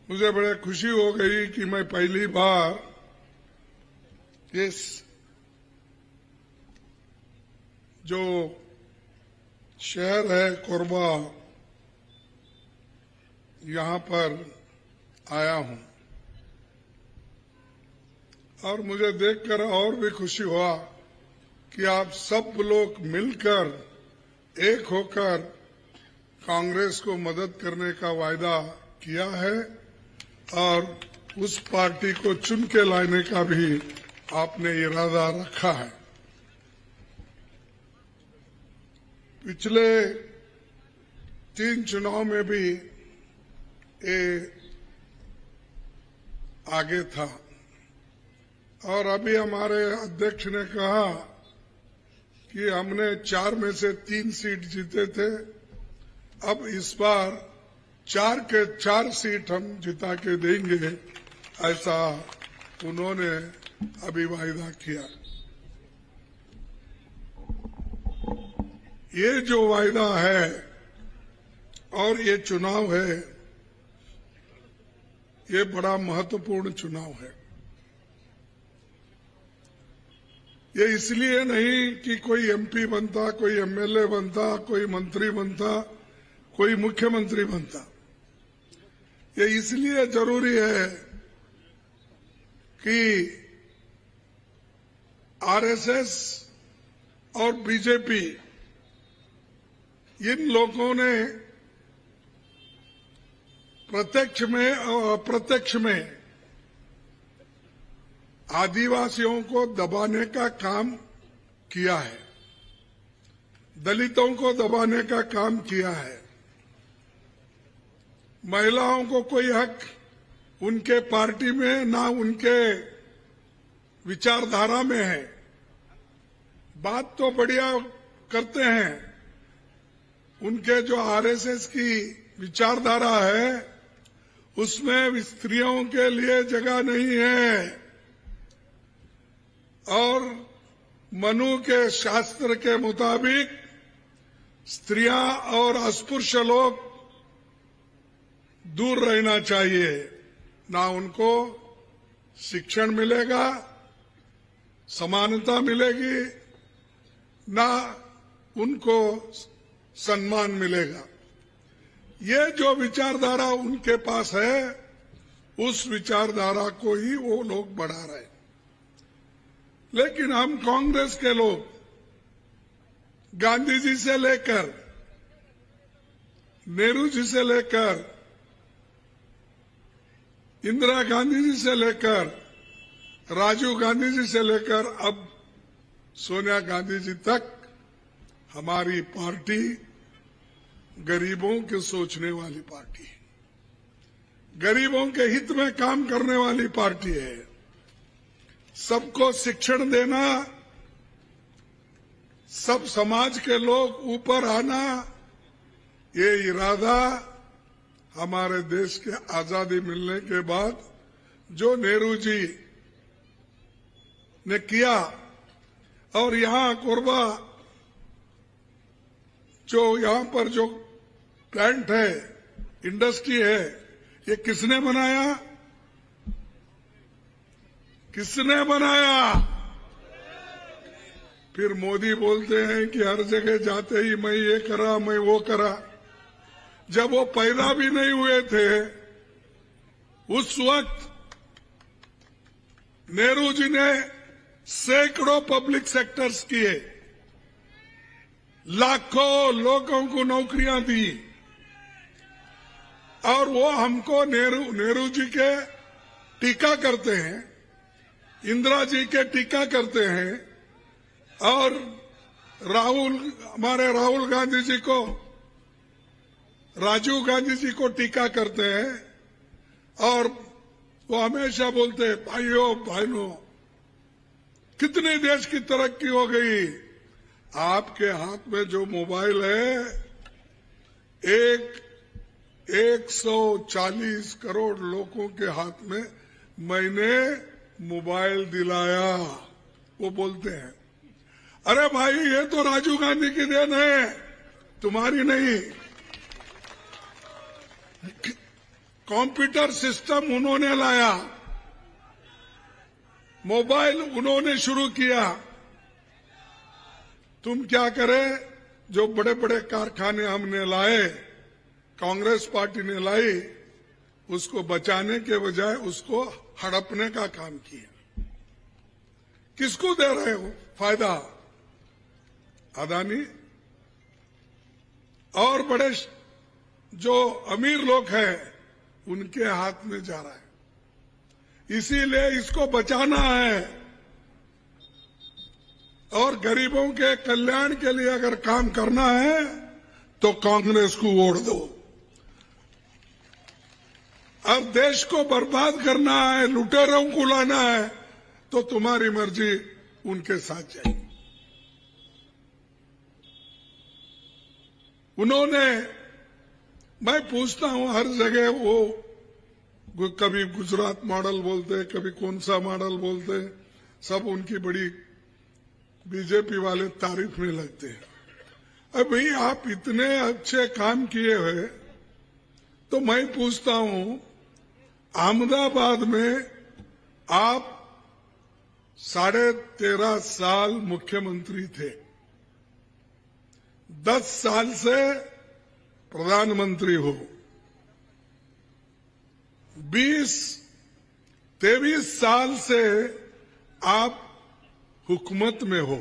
मुझे बड़े खुशी हो गई कि मैं पहली बार इस जो शहर है कोरबा यहाँ पर आया हूं और मुझे देखकर और भी खुशी हुआ कि आप सब लोग मिलकर एक होकर कांग्रेस को मदद करने का वायदा किया है और उस पार्टी को चुन के लाने का भी आपने इरादा रखा है। पिछले 3 चुनाव में भी ये आगे था और अभी हमारे अध्यक्ष ने कहा कि हमने 4 में से 3 सीट जीते थे, अब इस बार 4 के 4 सीट हम जिता के देंगे, ऐसा उन्होंने अभी वायदा किया। ये जो वायदा है और ये चुनाव है, ये बड़ा महत्वपूर्ण चुनाव है। ये इसलिए नहीं कि कोई एमपी बनता, कोई एमएलए बनता, कोई मंत्री बनता, कोई मुख्यमंत्री बनता। ये इसलिए जरूरी है कि आरएसएस और बीजेपी इन लोगों ने प्रत्यक्ष में और अप्रत्यक्ष में आदिवासियों को दबाने का काम किया है, दलितों को दबाने का काम किया है। महिलाओं को कोई हक उनके पार्टी में ना उनके विचारधारा में है। बात तो बढ़िया करते हैं, उनके जो आरएसएस की विचारधारा है उसमें स्त्रियों के लिए जगह नहीं है और मनु के शास्त्र के मुताबिक स्त्रियां और अस्पृश्य लोग दूर रहना चाहिए। ना उनको शिक्षण मिलेगा, समानता मिलेगी, ना उनको सम्मान मिलेगा। ये जो विचारधारा उनके पास है, उस विचारधारा को ही वो लोग बढ़ा रहे हैं। लेकिन हम कांग्रेस के लोग गांधी जी से लेकर नेहरू जी से लेकर इंदिरा गांधी जी से लेकर राजीव गांधी जी से लेकर अब सोनिया गांधी जी तक हमारी पार्टी गरीबों के सोचने वाली पार्टी है, गरीबों के हित में काम करने वाली पार्टी है। सबको शिक्षण देना, सब समाज के लोग ऊपर आना, ये इरादा हमारे देश के आजादी मिलने के बाद जो नेहरू जी ने किया और यहाँ कोरबा जो यहाँ पर जो प्लांट है, इंडस्ट्री है, ये किसने बनाया? किसने बनाया? फिर मोदी बोलते हैं कि हर जगह जाते ही मैं ये करा, मैं वो करा। जब वो पैदा भी नहीं हुए थे उस वक्त नेहरू जी ने सैकड़ों पब्लिक सेक्टर्स किए, लाखों लोगों को नौकरियां दी और वो हमको नेहरू जी के टीका करते हैं, इंदिरा जी के टीका करते हैं और हमारे राहुल गांधी जी को, राजीव गांधी जी को टीका करते हैं और वो हमेशा बोलते हैं भाइयों बहनों कितने देश की तरक्की हो गई। आपके हाथ में जो मोबाइल है 140 करोड़ लोगों के हाथ में मैंने मोबाइल दिलाया। वो बोलते हैं अरे भाई ये तो राजीव गांधी की देन है, तुम्हारी नहीं। कंप्यूटर सिस्टम उन्होंने लाया, मोबाइल उन्होंने शुरू किया। तुम क्या करे, जो बड़े बड़े कारखाने हमने लाए, कांग्रेस पार्टी ने लाई, उसको बचाने के बजाय उसको हड़पने का काम किया। किसको दे रहे हो फायदा? अदानी और बड़े जो अमीर लोग हैं उनके हाथ में जा रहा है। इसीलिए इसको बचाना है और गरीबों के कल्याण के लिए अगर काम करना है तो कांग्रेस को वोट दो। अब देश को बर्बाद करना है, लुटेरों को लाना है, तो तुम्हारी मर्जी, उनके साथ जाएगी। उन्होंने, मैं पूछता हूं हर जगह, वो कभी गुजरात मॉडल बोलते, कभी कौन सा मॉडल बोलते, सब उनकी बड़ी बीजेपी वाले तारीफ में लगते हैं। अब भाई आप इतने अच्छे काम किए हुए, तो मैं पूछता हूं, अहमदाबाद में आप 13.5 साल मुख्यमंत्री थे, 10 साल से प्रधानमंत्री हो, 23 साल से आप हुकूमत में हो।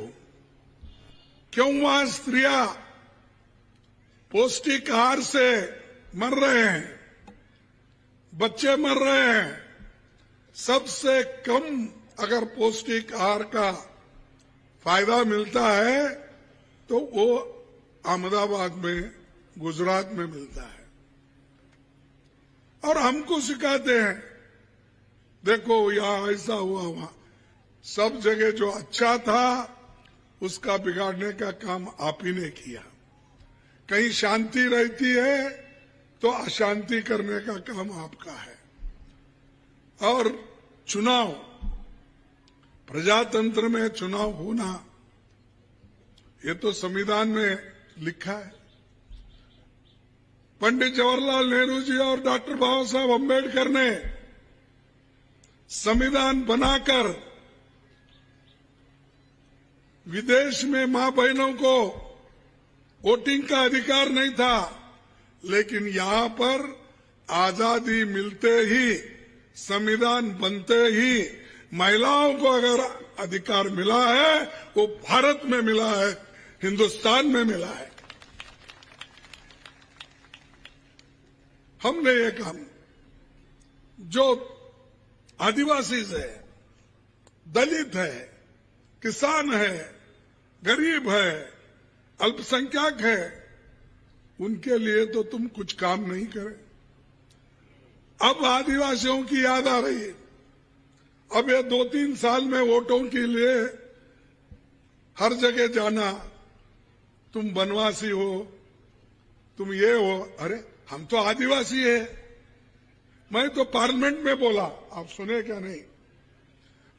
क्यों वहां स्त्रियां पौष्टिक आहार से मर रहे हैं, बच्चे मर रहे हैं? सबसे कम अगर पौष्टिक आहार का फायदा मिलता है तो वो अहमदाबाद में, गुजरात में मिलता है। और हमको सिखाते हैं, देखो यहां ऐसा हुआ, वहां सब जगह जो अच्छा था उसका बिगाड़ने का काम आप ही ने किया। कहीं शांति रहती है तो अशांति करने का काम आपका है। और चुनाव, प्रजातंत्र में चुनाव होना, ये तो संविधान में लिखा है। पंडित जवाहरलाल नेहरू जी और डॉक्टर बाबा साहब अम्बेडकर ने संविधान बनाकर विदेश में मां बहनों को वोटिंग का अधिकार नहीं था, लेकिन यहां पर आजादी मिलते ही, संविधान बनते ही महिलाओं को अगर अधिकार मिला है, वो भारत में मिला है, हिंदुस्तान में मिला है। हमने ये काम, जो आदिवासी है, दलित है, किसान है, गरीब है, अल्पसंख्यक है, उनके लिए तो तुम कुछ काम नहीं करे। अब आदिवासियों की याद आ रही है। अब ये 2-3 साल में वोटों के लिए हर जगह जाना, तुम बनवासी हो, तुम ये हो। अरे हम तो आदिवासी है। मैं तो पार्लियामेंट में बोला, आप सुने क्या? नहीं।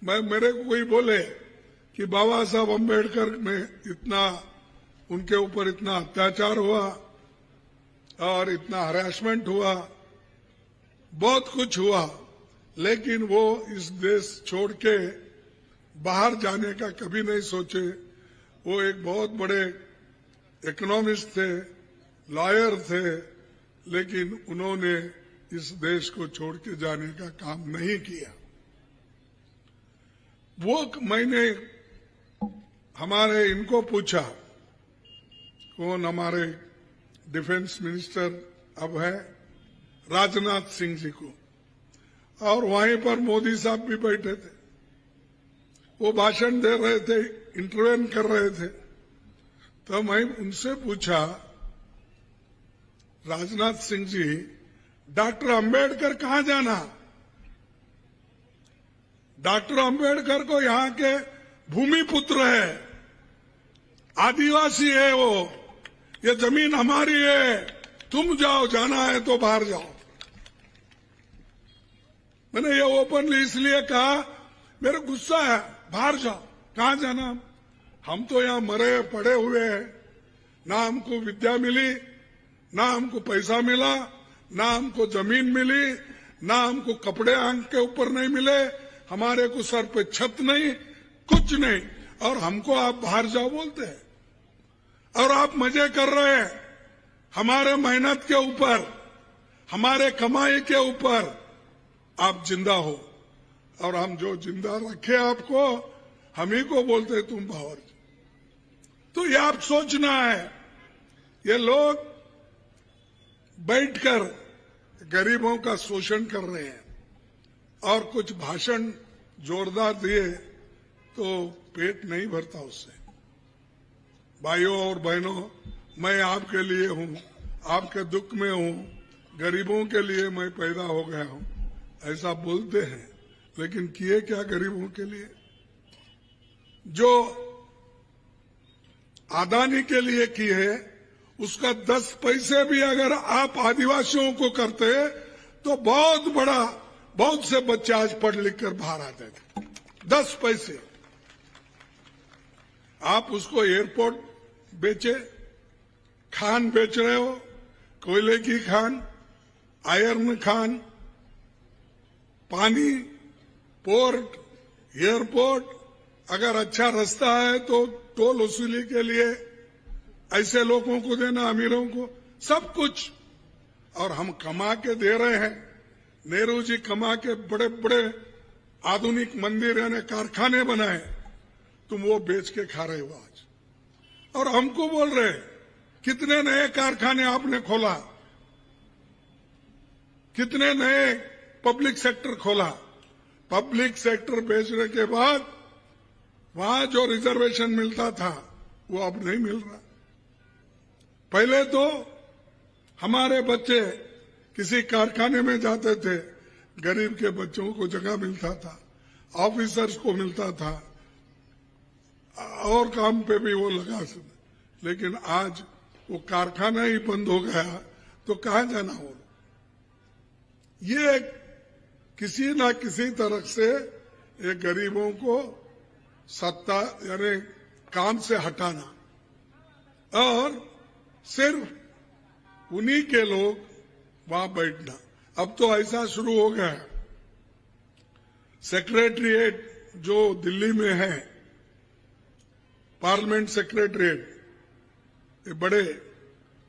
मेरे को कोई बोले कि बाबा साहब अम्बेडकर में इतना, उनके ऊपर इतना अत्याचार हुआ और इतना हरासमेंट हुआ, बहुत कुछ हुआ, लेकिन वो इस देश छोड़ के बाहर जाने का कभी नहीं सोचे। वो एक बहुत बड़े इकोनॉमिस्ट थे, लॉयर थे, लेकिन उन्होंने इस देश को छोड़ के जाने का काम नहीं किया। वो मैंने हमारे इनको पूछा, कौन हमारे डिफेंस मिनिस्टर अब है, राजनाथ सिंह जी को, और वहीं पर मोदी साहब भी बैठे थे। वो भाषण दे रहे थे, इंटरवेन कर रहे थे। तो मैं उनसे पूछा, राजनाथ सिंह जी, डॉक्टर अंबेडकर कहां जाना? डॉक्टर अंबेडकर को यहां के भूमि पुत्र है, आदिवासी है वो, ये जमीन हमारी है, तुम जाओ, जाना है तो बाहर जाओ। मैंने ये ओपनली इसलिए कहा, मेरे गुस्सा है, बाहर जाओ। कहां जाना? हम तो यहां मरे पड़े हुए हैं, ना हमको विद्या मिली, ना हमको पैसा मिला, ना हमको जमीन मिली, ना हमको कपड़े आंख के ऊपर नहीं मिले, हमारे को सर पे छत नहीं, कुछ नहीं, और हमको आप बाहर जाओ बोलते हैं और आप मजे कर रहे हैं हमारे मेहनत के ऊपर, हमारे कमाई के ऊपर। आप जिंदा हो और हम जो जिंदा रखे आपको, हम ही को बोलते तुम बाहर। तो ये आप सोचना है, ये लोग बैठकर गरीबों का शोषण कर रहे हैं और कुछ भाषण जोरदार दिए तो पेट नहीं भरता उससे। भाइयों और बहनों, मैं आपके लिए हूं, आपके दुख में हूं, गरीबों के लिए मैं पैदा हो गया हूं, ऐसा बोलते हैं, लेकिन किए क्या गरीबों के लिए? जो अदानी के लिए किए, उसका 10 पैसे भी अगर आप आदिवासियों को करते तो बहुत से बच्चे आज पढ़ लिख कर बाहर आते थे। 10 पैसे आप उसको एयरपोर्ट बेचे, खान बेच रहे हो, कोयले की खान, आयरन खान, पानी, पोर्ट, एयरपोर्ट। अगर अच्छा रास्ता है तो टोल वसूली के लिए ऐसे लोगों को देना, अमीरों को, सब कुछ। और हम कमा के दे रहे हैं। नेहरू जी कमा के बड़े बड़े आधुनिक मंदिर यानी कारखाने बनाए, तुम वो बेच के खा रहे हो आज। और हमको बोल रहे कितने नए कारखाने आपने खोला, कितने नए पब्लिक सेक्टर खोला। पब्लिक सेक्टर बेचने के बाद वहां जो रिजर्वेशन मिलता था वो अब नहीं मिल रहा। पहले तो हमारे बच्चे किसी कारखाने में जाते थे, गरीब के बच्चों को जगह मिलता था, ऑफिसर्स को मिलता था, और काम पे भी वो लगा सकते। लेकिन आज वो कारखाना ही बंद हो गया तो कहां जाना हो। ये किसी ना किसी तरह से ये गरीबों को सत्ता यानी काम से हटाना और सिर्फ उन्हीं के लोग वहां बैठना। अब तो ऐसा शुरू हो गया, सेक्रेटरीट जो दिल्ली में है, पार्लियामेंट सेक्रेटरीट, ये बड़े,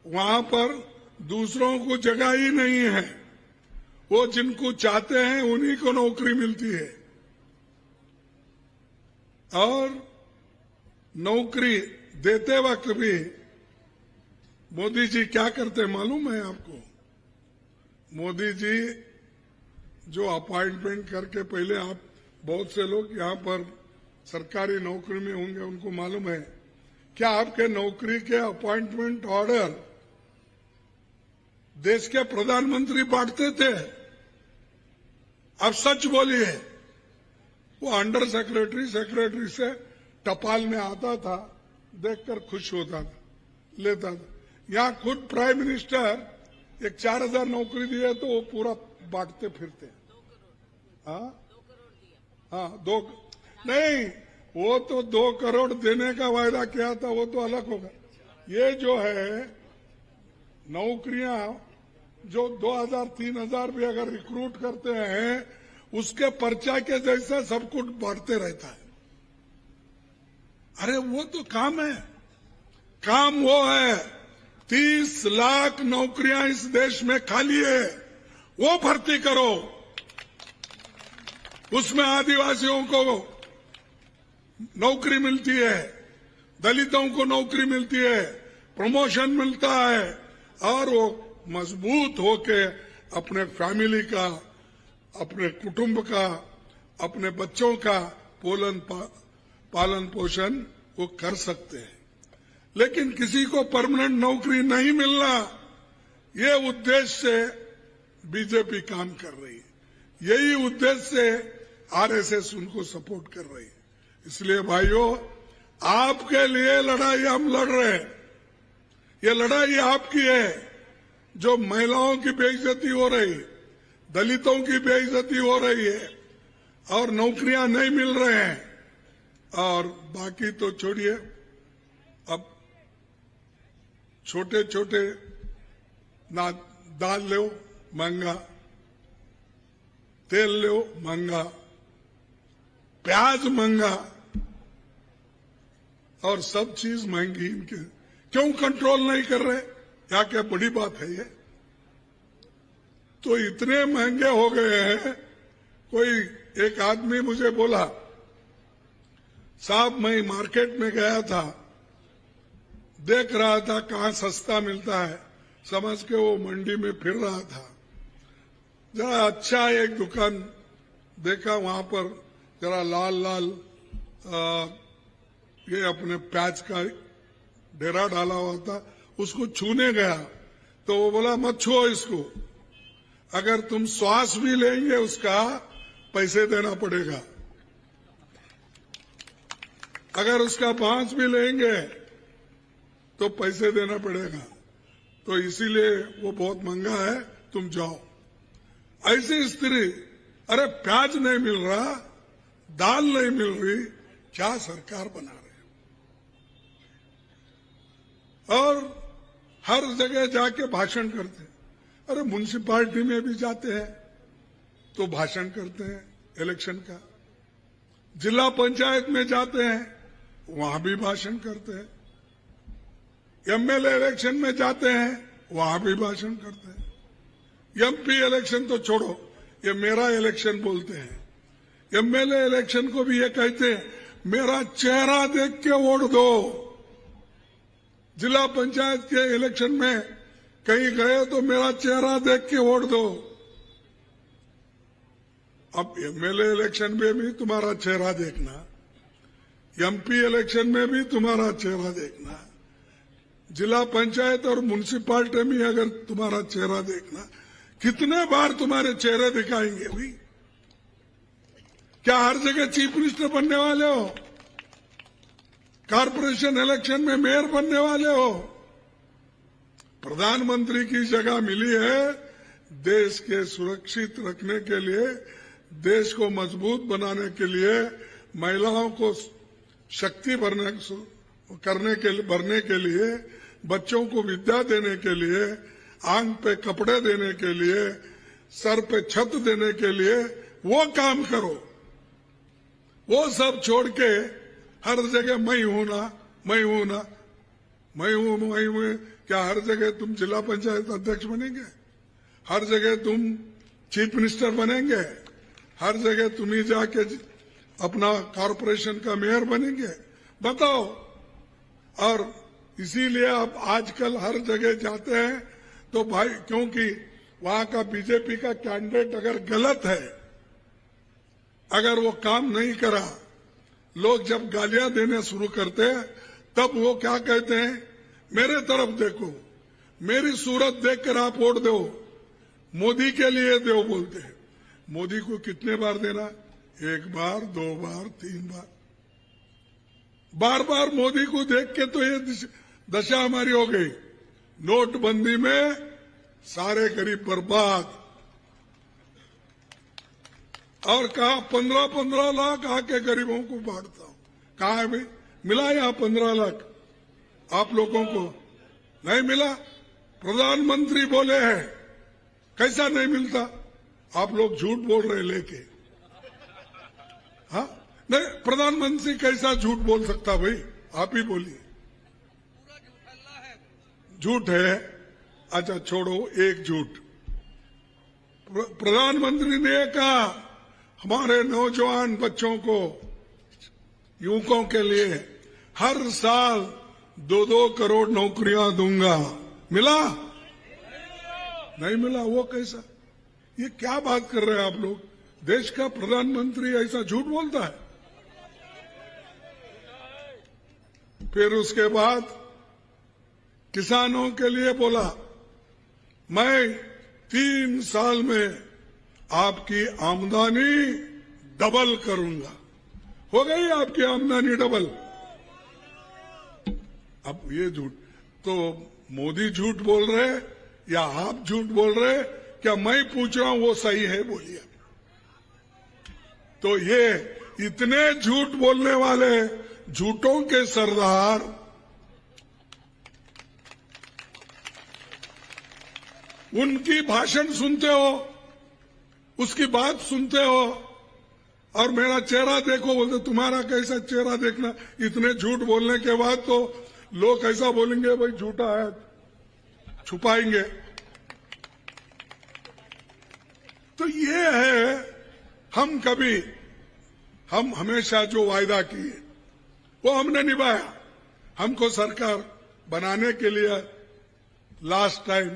वहां पर दूसरों को जगह ही नहीं है। वो जिनको चाहते हैं उन्हीं को नौकरी मिलती है। और नौकरी देते वक्त भी मोदी जी क्या करते मालूम है आपको? मोदी जी जो अपॉइंटमेंट करके, पहले आप बहुत से लोग यहां पर सरकारी नौकरी में होंगे, उनको मालूम है क्या आपके नौकरी के अपॉइंटमेंट ऑर्डर देश के प्रधानमंत्री बांटते थे। अब सच बोलिए, वो अंडर सेक्रेटरी सेक्रेटरी से टपाल में आता था, देखकर खुश होता था, लेता था। यहां खुद प्राइम मिनिस्टर एक 4000 नौकरी दिए तो वो पूरा बांटते फिरते। हाँ 2 नहीं, वो तो 2 करोड़ देने का वायदा किया था, वो तो अलग होगा। ये जो है नौकरियां जो 2000-3000 भी अगर रिक्रूट करते हैं, उसके पर्चा के जैसा सब कुछ बांटते रहता है। अरे वो तो काम है, काम वो है 30 लाख नौकरियां इस देश में खाली है, वो भर्ती करो। उसमें आदिवासियों को नौकरी मिलती है, दलितों को नौकरी मिलती है, प्रमोशन मिलता है, और वो मजबूत होके अपने फैमिली का, अपने कुटुंब का, अपने बच्चों का पालन पोषण वो कर सकते हैं। लेकिन किसी को परमानेंट नौकरी नहीं मिलना, ये उद्देश्य से बीजेपी काम कर रही है, यही उद्देश्य से आरएसएस उनको सपोर्ट कर रही है। इसलिए भाइयों, आपके लिए लड़ाई हम लड़ रहे हैं। ये लड़ाई आपकी है। जो महिलाओं की बेइज्जती हो रही, दलितों की बेइज्जती हो रही है और नौकरियां नहीं मिल रहे हैं, और बाकी तो छोड़िए, अब छोटे छोटे ना दाल लो, महंगा, तेल लो महंगा, प्याज महंगा, और सब चीज महंगी। इनके क्यों कंट्रोल नहीं कर रहे? क्या बड़ी बात है ये? तो इतने महंगे हो गए हैं। कोई एक आदमी मुझे बोला, साहब मैं मार्केट में गया था, देख रहा था कहां सस्ता मिलता है, समझ के वो मंडी में फिर रहा था। जरा अच्छा एक दुकान देखा, वहां पर जरा लाल लाल ये अपने प्याज का ढेरा डाला हुआ था, उसको छूने गया तो वो बोला मत छुओ इसको, अगर तुम श्वास भी लेंगे उसका पैसे देना पड़ेगा, अगर उसका बांस भी लेंगे तो पैसे देना पड़ेगा, तो इसीलिए वो बहुत महंगा है, तुम जाओ। ऐसी स्थिति, अरे प्याज नहीं मिल रहा, दाल नहीं मिल रही, क्या सरकार बना रहे हैं? और हर जगह जाके भाषण करते हैं। अरे म्युनिसिपैलिटी में भी जाते हैं तो भाषण करते हैं इलेक्शन का, जिला पंचायत में जाते हैं वहां भी भाषण करते हैं, एमएलए इलेक्शन में जाते हैं वहां भी भाषण करते हैं, एमपी इलेक्शन तो छोड़ो, ये मेरा इलेक्शन बोलते हैं, एमएलए इलेक्शन को भी ये कहते हैं मेरा चेहरा देख के वोट दो। जिला पंचायत के इलेक्शन में कहीं गए तो मेरा चेहरा देख के वोट दो। अब एमएलए इलेक्शन में भी तुम्हारा चेहरा देखना, एमपी इलेक्शन में भी तुम्हारा चेहरा देखना, जिला पंचायत और म्युनिसिपैलिटी में अगर तुम्हारा चेहरा देखना, कितने बार तुम्हारे चेहरे दिखाएंगे भाई? क्या हर जगह चीफ मिनिस्टर बनने वाले हो? कारपोरेशन इलेक्शन में मेयर बनने वाले हो? प्रधानमंत्री की जगह मिली है देश के सुरक्षित रखने के लिए, देश को मजबूत बनाने के लिए, महिलाओं को शक्ति भरने के लिए, बच्चों को विद्या देने के लिए, आंख पे कपड़े देने के लिए, सर पे छत देने के लिए, वो काम करो। वो सब छोड़ के हर जगह मैं हूं ना, मैं हूं ना, मैं हूं, क्या हर जगह तुम जिला पंचायत अध्यक्ष बनेंगे? हर जगह तुम चीफ मिनिस्टर बनेंगे? हर जगह तुम ही जाके अपना कॉरपोरेशन का मेयर बनेंगे? बताओ। और इसीलिए आप आजकल हर जगह जाते हैं तो भाई, क्योंकि वहां का बीजेपी का कैंडिडेट अगर गलत है, अगर वो काम नहीं करा, लोग जब गालियां देने शुरू करते हैं तब वो क्या कहते हैं, मेरे तरफ देखो, मेरी सूरत देखकर आप वोट दो, मोदी के लिए दो बोलते हैं। मोदी को कितने बार देना? एक बार, दो बार, तीन बार, बार बार मोदी को देख के तो ये दशा हमारी हो गई। नोटबंदी में सारे गरीब बर्बाद, और कहा 15-15 लाख आके गरीबों को बांटता हूं। कहा है भाई? मिला यहाँ 15 लाख आप लोगों को? नहीं मिला। प्रधानमंत्री बोले हैं, कैसा नहीं मिलता? आप लोग झूठ बोल रहे लेके। हाँ, नहीं, प्रधानमंत्री कैसा झूठ बोल सकता भाई? आप ही बोलिए। झूठ है? अच्छा छोड़ो, एक झूठ। प्रधानमंत्री ने कहा हमारे नौजवान बच्चों को, युवकों के लिए हर साल 2-2 करोड़ नौकरियां दूंगा। मिला? नहीं मिला। वो कैसा? ये क्या बात कर रहे हैं आप लोग? देश का प्रधानमंत्री ऐसा झूठ बोलता है? फिर उसके बाद किसानों के लिए बोला, मैं 3 साल में आपकी आमदनी डबल करूंगा। हो गई आपकी आमदनी डबल। अब ये झूठ, तो मोदी झूठ बोल रहे या आप झूठ बोल रहे? क्या मैं पूछ रहा हूं वो सही है? बोलिए। तो ये इतने झूठ बोलने वाले झूठों के सरदार उनकी भाषण सुनते हो, उसकी बात सुनते हो, और मेरा चेहरा देखो बोलते तुम्हारा कैसा चेहरा देखना। इतने झूठ बोलने के बाद तो लोग ऐसा बोलेंगे भाई झूठा है, छुपाएंगे। तो ये है, हम हमेशा जो वायदा किए वो हमने निभाया। हमको सरकार बनाने के लिए लास्ट टाइम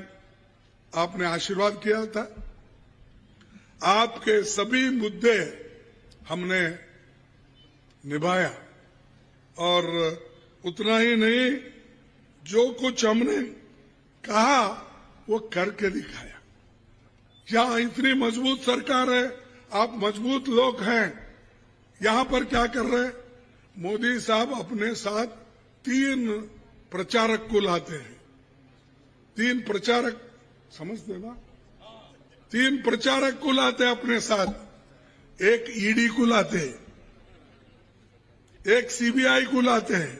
आपने आशीर्वाद किया था। आपके सभी मुद्दे हमने निभाया, और उतना ही नहीं, जो कुछ हमने कहा वो करके दिखाया। यहां इतनी मजबूत सरकार है, आप मजबूत लोग हैं, यहां पर क्या कर रहे हैं? मोदी साहब अपने साथ 3 प्रचारक को लाते हैं। 3 प्रचारक, समझते ना? 3 प्रचारक को लाते अपने साथ। एक ईडी को लाते हैं, एक सीबीआई को लाते हैं,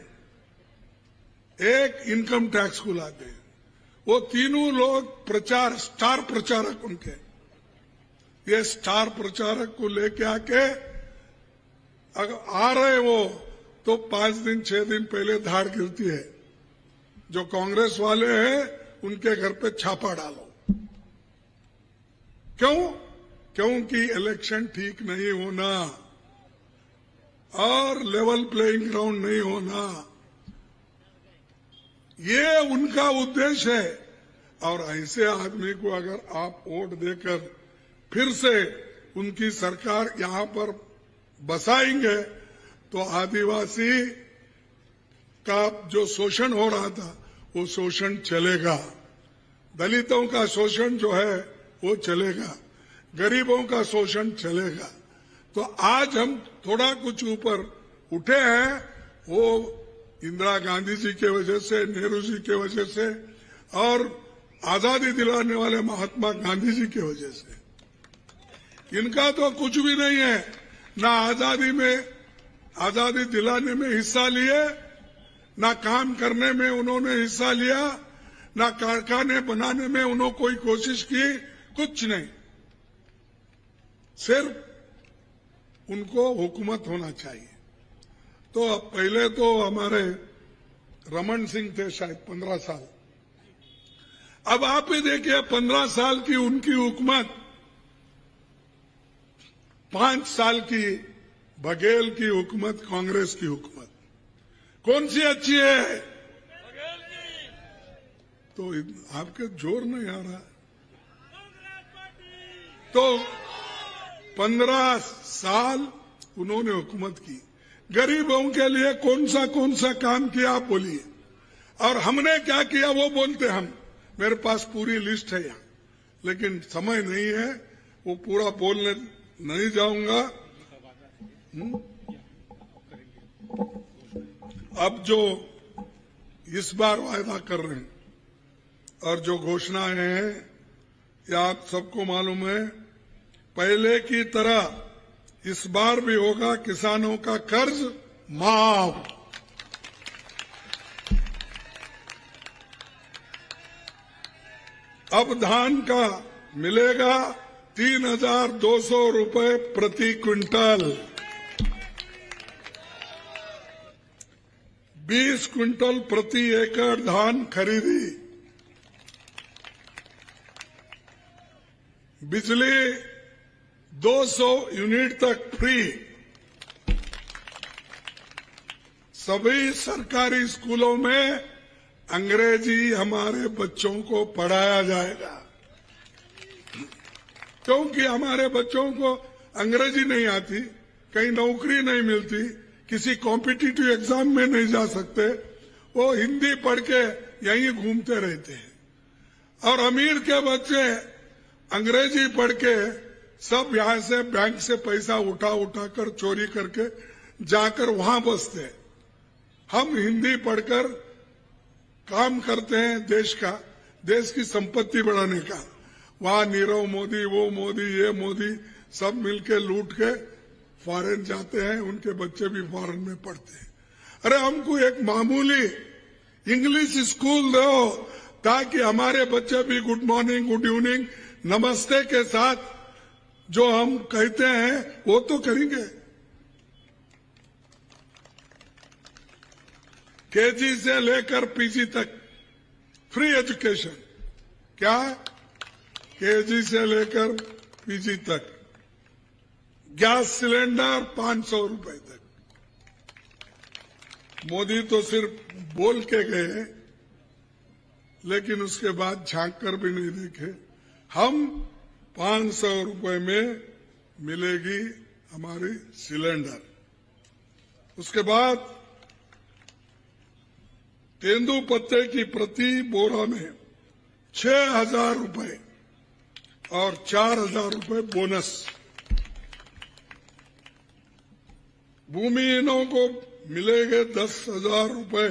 एक इनकम टैक्स को लाते हैं। वो तीनों लोग स्टार प्रचारक उनके। ये स्टार प्रचारक को लेके आके अगर आ रहे वो तो 5 दिन 6 दिन पहले धाड़ गिरती है। जो कांग्रेस वाले हैं उनके घर पे छापा डालो। क्यों? क्योंकि इलेक्शन ठीक नहीं होना और लेवल प्लेइंग ग्राउंड नहीं होना, ये उनका उद्देश्य है। और ऐसे आदमी को अगर आप वोट देकर फिर से उनकी सरकार यहां पर बसाएंगे तो आदिवासी का जो शोषण हो रहा था वो शोषण चलेगा, दलितों का शोषण जो है वो चलेगा, गरीबों का शोषण चलेगा। तो आज हम थोड़ा कुछ ऊपर उठे हैं, वो इंदिरा गांधी जी के वजह से, नेहरू जी के वजह से और आजादी दिलाने वाले महात्मा गांधी जी की वजह से। इनका तो कुछ भी नहीं है, ना आजादी दिलाने में हिस्सा लिए, ना काम करने में उन्होंने हिस्सा लिया, ना कारखाने बनाने में उन्होंने कोई कोशिश की, कुछ नहीं। सिर्फ उनको हुकूमत होना चाहिए। तो अब पहले तो हमारे रमन सिंह थे शायद 15 साल। अब आप ही देखिए 15 साल की उनकी हुकूमत, 5 साल की बघेल की हुकूमत, कांग्रेस की हुकूमत, कौन सी अच्छी है? तो आपके जोर नहीं आ रहा। तो 15 साल उन्होंने हुकूमत की, गरीबों के लिए कौन सा काम किया आप बोलिए। और हमने क्या किया वो बोलते हम, मेरे पास पूरी लिस्ट है यहाँ, लेकिन समय नहीं है, वो पूरा बोलने नहीं जाऊंगा। अब जो इस बार वायदा कर रहे हैं और जो घोषणाएं हैं, ये आप सबको मालूम है, पहले की तरह इस बार भी होगा किसानों का कर्ज माफ। अब धान का मिलेगा 3,200 रुपए प्रति क्विंटल, 20 क्विंटल प्रति एकड़ धान खरीदी, बिजली 200 यूनिट तक फ्री, सभी सरकारी स्कूलों में अंग्रेजी हमारे बच्चों को पढ़ाया जाएगा, क्योंकि हमारे बच्चों को अंग्रेजी नहीं आती, कहीं नौकरी नहीं मिलती, किसी कॉम्पिटिटिव एग्जाम में नहीं जा सकते, वो हिंदी पढ़ के यहीं घूमते रहते हैं। और अमीर के बच्चे अंग्रेजी पढ़ के सब यहां से बैंक से पैसा उठा कर चोरी करके जाकर वहां बसते। हम हिंदी पढ़कर काम करते हैं देश की संपत्ति बढ़ाने का। वहां नीरव मोदी, वो मोदी, ये मोदी सब मिलके लूट के फॉरेन जाते हैं, उनके बच्चे भी फॉरेन में पढ़ते हैं। अरे हमको एक मामूली इंग्लिश स्कूल दो, ताकि हमारे बच्चे भी गुड मॉर्निंग, गुड इवनिंग, नमस्ते के साथ जो हम कहते हैं वो तो करेंगे। केजी से लेकर पीजी तक फ्री एजुकेशन। क्या? केजी से लेकर पीजी तक। गैस सिलेंडर 500 रुपए तक। मोदी तो सिर्फ बोल के गए, लेकिन उसके बाद झांक कर भी नहीं देखे। हम 500 रुपए में मिलेगी हमारी सिलेंडर। उसके बाद तेंदू पत्ते की प्रति बोरा में 6,000 रुपए और 4,000 रुपए बोनस। भूमिहीनों को मिलेंगे 10,000 रुपए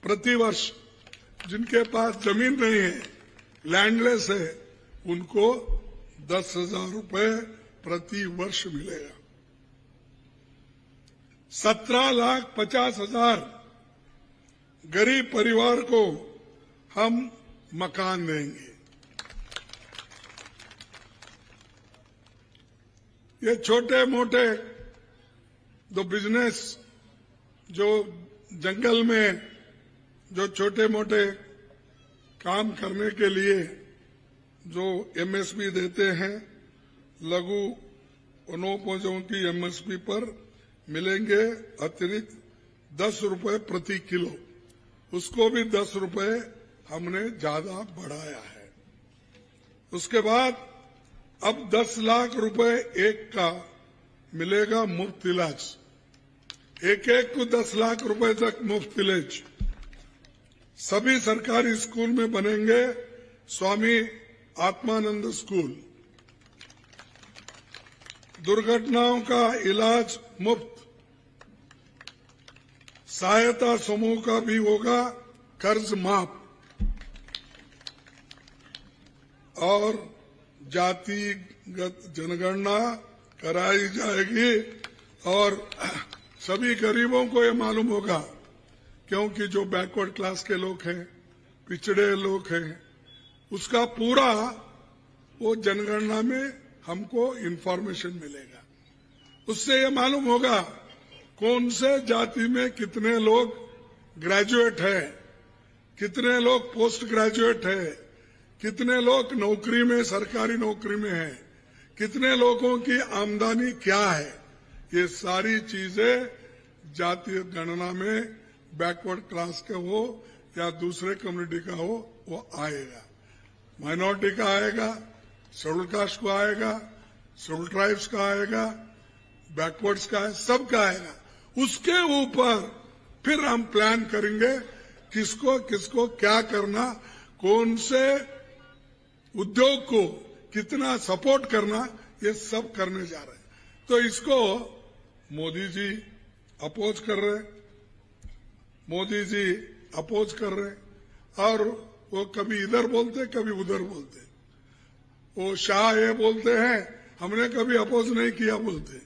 प्रति वर्ष। जिनके पास जमीन नहीं है, लैंडलेस है, उनको 10,000 रुपए प्रति वर्ष मिलेगा। 17,50,000 गरीब परिवार को हम मकान देंगे। ये छोटे मोटे जो बिजनेस, जो जंगल में जो छोटे मोटे काम करने के लिए जो एमएसपी देते हैं, लघु वनोपजों की एमएसपी पर मिलेंगे अतिरिक्त 10 रुपए प्रति किलो। उसको भी 10 रुपए हमने ज्यादा बढ़ाया है। उसके बाद अब 10 लाख रुपए एक का मिलेगा मुफ्त इलाज। एक को 10 लाख रुपए तक मुफ्त इलाज। सभी सरकारी स्कूल में बनेंगे स्वामी आत्मानंद स्कूल। दुर्घटनाओं का इलाज मुफ्त। सहायता समूह का भी होगा कर्ज माफ। और जातिगत जनगणना कराई जाएगी और सभी गरीबों को ये मालूम होगा, क्योंकि जो बैकवर्ड क्लास के लोग हैं, पिछड़े लोग हैं, उसका पूरा वो जनगणना में हमको इन्फॉर्मेशन मिलेगा। उससे ये मालूम होगा कौन से जाति में कितने लोग ग्रेजुएट है, कितने लोग पोस्ट ग्रेजुएट है, कितने लोग नौकरी में, सरकारी नौकरी में है, कितने लोगों की आमदनी क्या है। ये सारी चीजें जातीय गणना में बैकवर्ड क्लास का हो या दूसरे कम्युनिटी का हो, वो आएगा। माइनॉरिटी का आएगा, शेड्यूल कास्ट को आएगा, शेड्यूल ट्राइब्स का आएगा, बैकवर्ड्स का है, सबका आएगा। उसके ऊपर फिर हम प्लान करेंगे किसको किसको क्या करना, कौन से उद्योग को कितना सपोर्ट करना, ये सब करने जा रहे हैं। तो इसको मोदी जी अपोज कर रहे, मोदी जी अपोज कर रहे और वो कभी इधर बोलते कभी उधर बोलते। वो शाह ये बोलते हैं हमने कभी अपोज नहीं किया बोलते।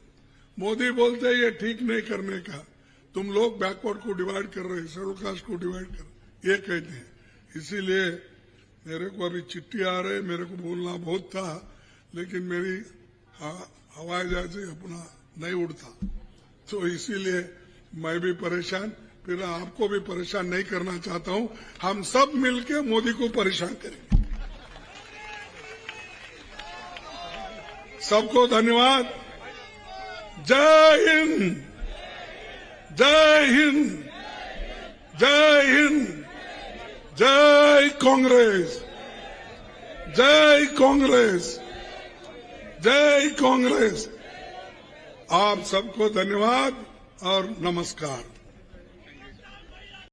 मोदी बोलते ये ठीक नहीं करने का, तुम लोग बैकवर्ड को डिवाइड कर रहे, शेड्यूल कास्ट को डिवाइड कर, ये कहते हैं। इसीलिए मेरे को अभी चिट्ठी आ रही, मेरे को बोलना बहुत था, लेकिन मेरी हवाई जहाज अपना नहीं उड़ता, तो इसीलिए मैं भी परेशान, फिर आपको भी परेशान नहीं करना चाहता हूं। हम सब मिलके मोदी को परेशान करेंगे। सबको धन्यवाद। जय हिंद, जय हिंद, जय हिंद, जय कांग्रेस, जय कांग्रेस, जय कांग्रेस। आप सबको धन्यवाद और नमस्कार।